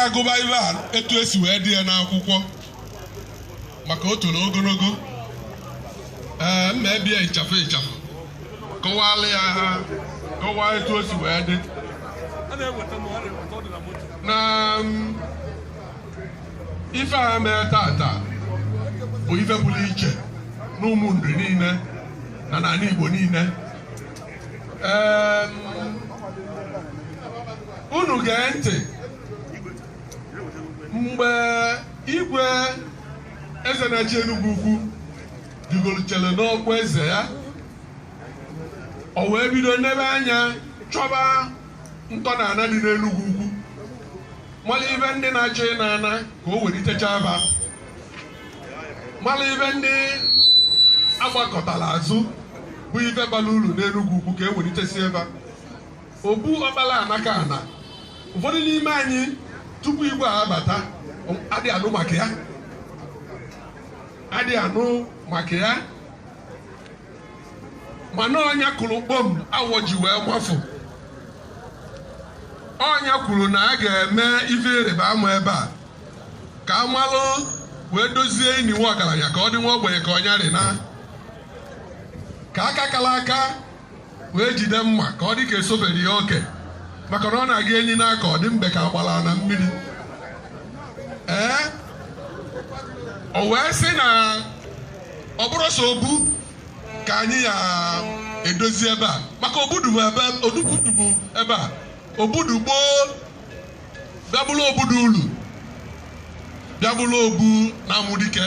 agụba ibe a etu esi wee dị ya n'akwụkwọ maka o toro ogologo mma ebie ịchafụ kọwalụ ya ha kọwaa etu o si wee dị na ife a mee tata bụ ife pụrụ iche n'ụmụ ndụ niile na n'ala Igbo niile. Unu gee ntị mgbe igwe eze na-achị Enugu Ukwu digoluchere n'ọkwa eze ya, o wee bido n'ebe anya chọba ntọala dị n'Enugu Ukwu mala ibe ndị na-achọ ịnana ka o welitecha aba, mala ibe ndị agbakọtara azụ bụ ife bara uru n'Enugu Ukwu ka e welitesi ebe obu ọkpala anaka ana. Ụfọdụ n'ime anyị tupu igwe abata adị anụ maka ya mana ọnya kwuru kpom awọ ji wee gbafu. Ọnya kwuru na a ga-eme ife ịrịba ama ebe a ka amalụ wee dozie enyi nwa ọgaranya ka ọ dị nwa ogbenye ka ọnya rị na ka aka kala aka wee jide mma ka ọ dị ka esofere ya oke maka na ọ na-aga enyi n'aka ọ dị mbe ka agbala na mmiri. O wee sị na ọ bụrụ so obu ka anyị ya edozi ebe a maka obudu bụ ebe a obudu gboo bịabụrụ obudu ulu bịabụrụ obu na amụdike.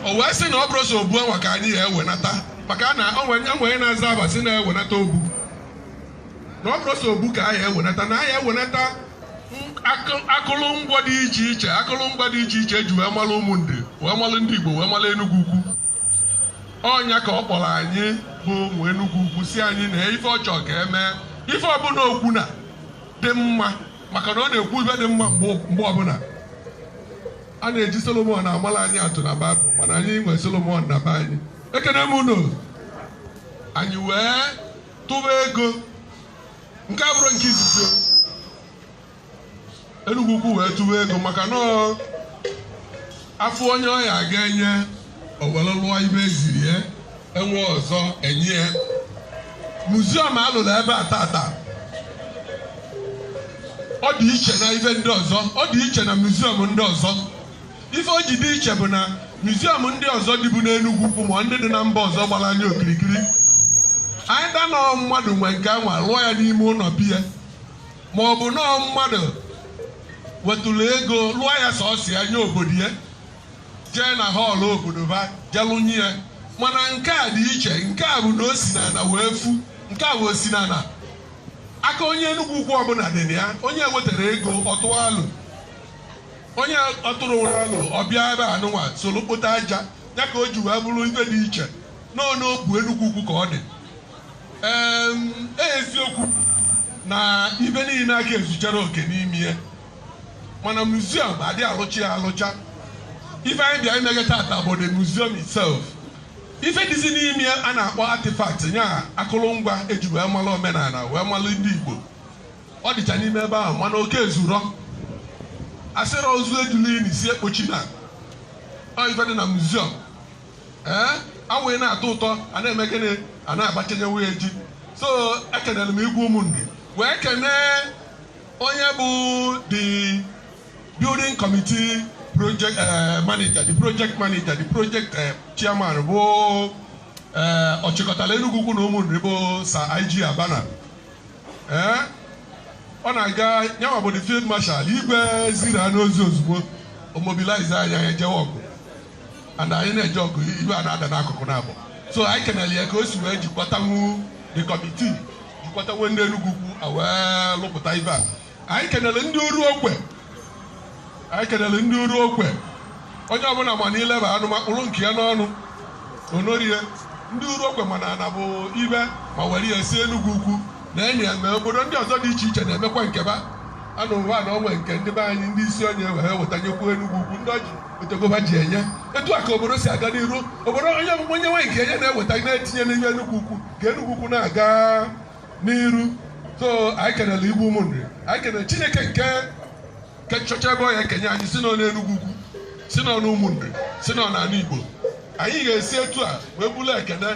O wee sị na ọ bụrụ so obu anwa ka anyị ya ewenata maka na onwe na-aza aba sị na-ewenata obu na ọ bụrụ so obu ka anyị ewenata na anyị ewenata akụlụngwa dị iche iche eji wee malụ ụmụndị wee malụ ndị Igbo wee malụ Enugu Ukwu. Ọnya ka ọ kpọrọ anyị bụ ụmụ Enugu Ukwu si anyị na ife ọ chọrọ ka emee ife ọbụla okwu na dị mma maka na ọ na-ekwu ife dị mma mgbe ọbụla. A na-eji Solomon amala anyị atụ na Baịbụl mana anyị nwere Solomon na be anyị. Ekene m unu, anyị wee tụba ego nke abụrụ nke izizi Enugu Ukwu wee tụba ego maka na afọ onye ọya ga-enye owere lụọ ibe eziri ya enwe ọzọ enye ya. Muziọm alụrụ ebe a tata ọ dị iche na ife ndị ọzọ, ọ dị iche na muziọm ndị ọzọ. Ife o ji dị iche bụ na muziọm ndị ọzọ dịbụ n'Enugu Ukwu ma ndị dị na mba ọzọ gbara anyị okirikiri, anyị danọọ mmadụ nwe nke anwa lụọ ya n'ime ụlọ biya ma ọ bụ nọọ mmadụ wetụrụ ego lụọ ya sọọsị ya nye obodo ya jee na họọlụ obodo ba jelụnye ya. Mana nke a dị iche, nke a bụ na o si n'ana wee fu, nke a bụ osi n'ana aka onye Enugu Ukwu ọbụla dị na ya. Onye wetara ego ọtụọ alụ, onye ọtụrụ alụ ọbịa ebe anụnwa soro kpota aja ya ka o ji wee bụrụ ife dị iche n'obu Enugu Ukwu ka ọ dị. Eziokwu na ibe niile aka ezuchara oke n'ime ya mana muziọm adị alụcha ya alụcha. Ife anyị bịa imeghe tata bụ the museum itself. Ife dịzi n'ime ya a na-akpọ artifact nya akụrụngwa eji wee malụ omenala wee malụ ndị Igbo. Ọ dịcha n'ime ebe ahụ mana oke ezurọ asịrị ozu ejuli n'isi ekpochi na ọ ife dị na muziọm. Awụghị na-atọ ụtọ a na-eme gịnị a na-agbachenye nwunye ji. So ekenere m igwe ụmụndị wee kene onye bụ the building committee project manager, the project chairman bụ ọchịkọtala Enugu Ukwu na ụmụndị bụ Sir IG Abana. Ọ na-aga nyanwa bụ the field marshal igwe ziri ha n'ozi ozugbo o mobilize anya ejewe ọgụ and anyị na-eje ọgụ iwe a na-ada n'akụkụ na-abụ. So anyị kenere ya ka o si wee jikọtanwu the committee jikọtanwu ndị Enugu Ukwu wee lụpụta ibe a. Anyị kenere ndị uru okwe onye ọbụla ma na ileba anụ makpụrụ nke ya n'ọnụ onorie ndị uru okwe mana na bụ ibe ma were ya si Enugu Ukwu na enyi ya mee obodo ndị ọzọ dị iche iche na-emekwa nkeba anụ ụwa na onwe nke ndị be anyị ndị isi onye wee wetanyekwu Enugu Ukwu ndị ọjị otegoba ji enye. Etu a ka obodo si aga n'iru. Obodo onye nwe nke enye na-eweta na-etinye n'ihe Enugu Ukwu ka Enugu Ukwu na-aga n'iru. So anyị kenere igbu ụmụnri, anyị kenere Chineke nke kechọcha ebe ọ ya ekenye anyị si nọ n'Enugu Ukwu si nọ n'Ụmụnne si nọ n'ala Igbo anyị ga-esi etu a wee bụrụ ekene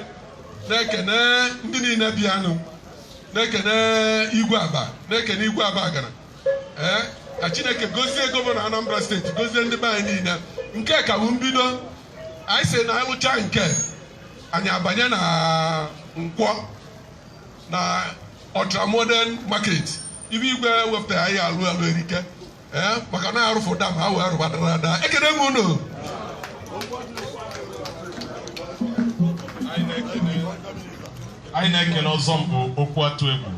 na-ekene ndị niile bịanụ na-ekene Igwe Aba na-ekene Igwe Aba gara ka Chineke gozie gọvanọ Anambra steeti gozie ndị be anyị niile nke ka bụ mbido anyị si na ịlụcha nke anyị abanye na Nkwọ na Ultra Modern Market ibe Igwe wepụtara anyị alụ erike maka na arụfụ dam ha wee rụbadara ada ekene m unu anyị na-ekele ọzọ mbụ okwu atụ egwu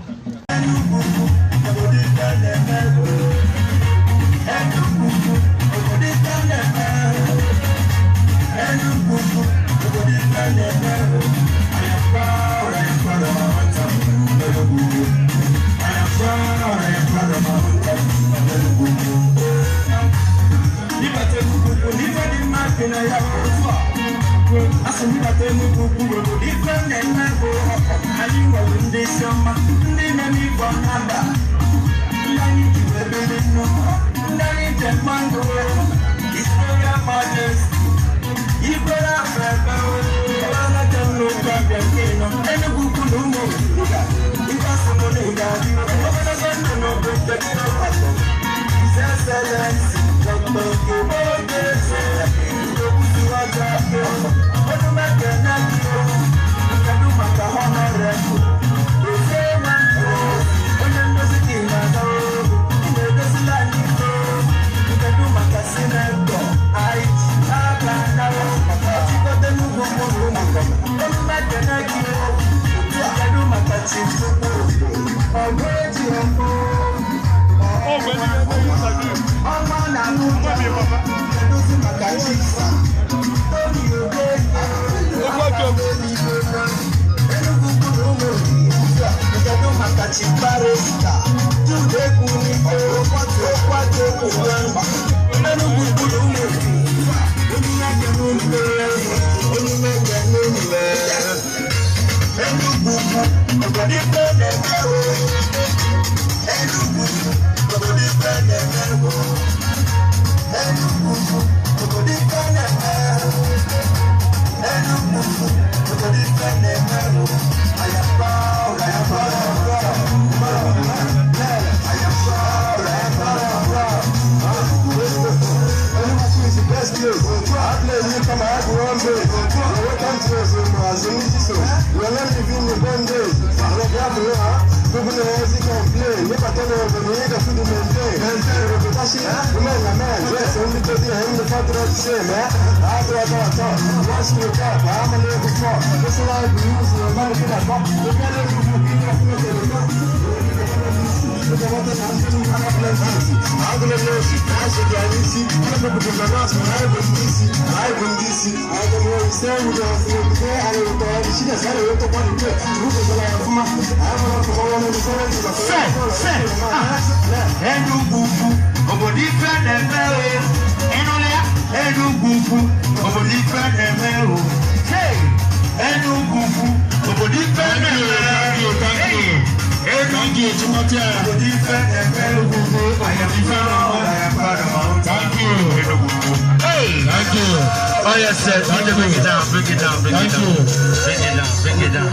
Oh yes, sir. Bring it down, bring it down, bring it down. Bring it down, bring it down.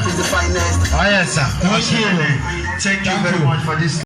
Oh yes, sir. Thank you very much for this.